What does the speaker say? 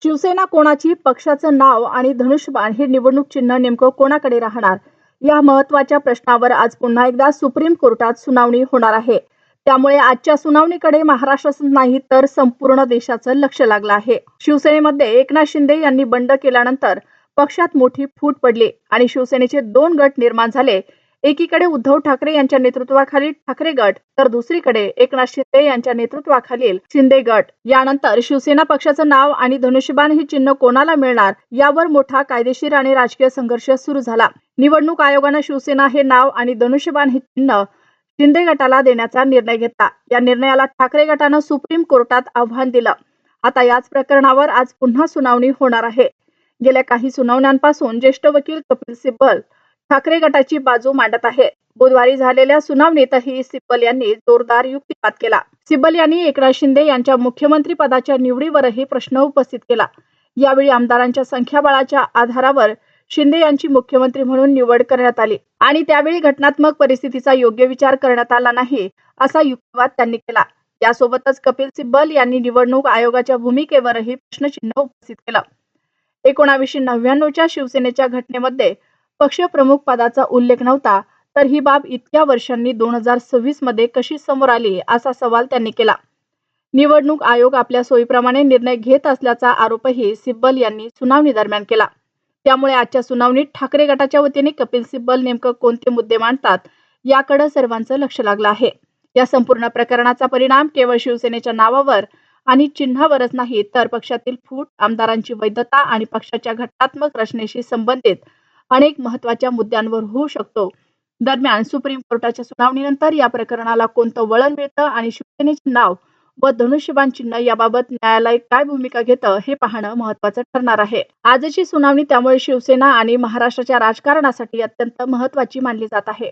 शिवसेना कोणाची, पक्षाचं नाव आणि धनुष्यबाण हे निवडणूक चिन्ह नेमकं कोणाकडे राहणार, या महत्त्वाच्या प्रश्नावर आज पुन्हा एकदा सुप्रीम कोर्टात सुनावणी होणार आहे. त्यामुळे आजच्या सुनावणीकडे महाराष्ट्राच नाही तर संपूर्ण देशाचं लक्ष लागलं आहे. शिवसेनेमध्ये एकनाथ शिंदे यांनी बंड केल्यानंतर पक्षात मोठी फूट पडली आणि शिवसेनेचे 2 गट निर्माण झाले. एकीकडे उद्धव ठाकरे यांच्या नेतृत्वाखालील ठाकरे गट तर दुसरीकडे एकनाथ शिंदे यांच्या नेतृत्वाखालील शिंदे गट. यानंतर शिवसेना पक्षाचं नाव आणि धनुष्यबाण हे चिन्ह कोणाला मिळणार यावर मोठा कायदेशीर आणि राजकीय संघर्ष सुरू झाला. निवडणूक आयोगानं शिवसेना हे नाव आणि धनुष्यबाण हे चिन्ह शिंदे गटाला देण्याचा निर्णय घेतला. या निर्णयाला ठाकरे गटानं सुप्रीम कोर्टात आव्हान दिलं. आता याच प्रकरणावर आज पुन्हा सुनावणी होणार आहे. गेल्या काही सुनावण्यांपासून ज्येष्ठ वकील कपिल सिब्बल ठाकरे गटाची बाजू मांडत आहेत. बुधवारी झालेल्या सुनावणीतही सिब्बल यांनी जोरदार युक्तिवाद केला. सिब्बल यांनी एकनाथ शिंदे यांच्या मुख्यमंत्री पदाच्या निवडीवरही प्रश्न उपस्थित केला. यावेळी आमदारांच्या संख्याबळाच्या आधारावर शिंदे यांची मुख्यमंत्री म्हणून निवड करण्यात आली आणि त्यावेळी घटनात्मक परिस्थितीचा योग्य विचार करण्यात आला नाही, असा युक्तिवाद त्यांनी केला. यासोबतच कपिल सिब्बल यांनी निवडणूक आयोगाच्या भूमिकेवरही प्रश्नचिन्ह उपस्थित केलं. 1999च्या शिवसेनेच्या घटनेमध्ये पक्षप्रमुख पदाचा उल्लेख नव्हता, तर ही बाब इतक्या वर्षांनी 2026 मध्ये कशी समोर आली, असा सवाल त्यांनी केला. निवडणूक आयोग आपल्या सोयीप्रमाणे निर्णय घेत असल्याचा आरोपही सिब्बल यांनी सुनावणी दरम्यान केला. त्यामुळे आजच्या सुनावणीत ठाकरे गटाच्या वतीने कपिल सिब्बल नेमकं कोणते मुद्दे मांडतात याकडे सर्वांचं लक्ष लागलं आहे. या संपूर्ण प्रकरणाचा परिणाम केवळ शिवसेनेच्या नावावर आणि चिन्हावरच नाही तर पक्षातील फूट, आमदारांची वैधता आणि पक्षाच्या घटनात्मक रचनेशी संबंधित अनेक महत्त्वाच्या मुद्द्यांवर होऊ शकतो. दरम्यान सुप्रीम कोर्टाच्या सुनावणीनंतर या प्रकरणाला कोणतं वळण मिळतं आणि शिवसेनेचे नाव व धनुष्यबाण चिन्ह याबाबत न्यायालय काय भूमिका घेतं हे पाहणं महत्त्वाचं ठरणार आहे. आजची सुनावणी त्यामुळे शिवसेना आणि महाराष्ट्राच्या राजकारणासाठी अत्यंत महत्त्वाची मानली जात आहे.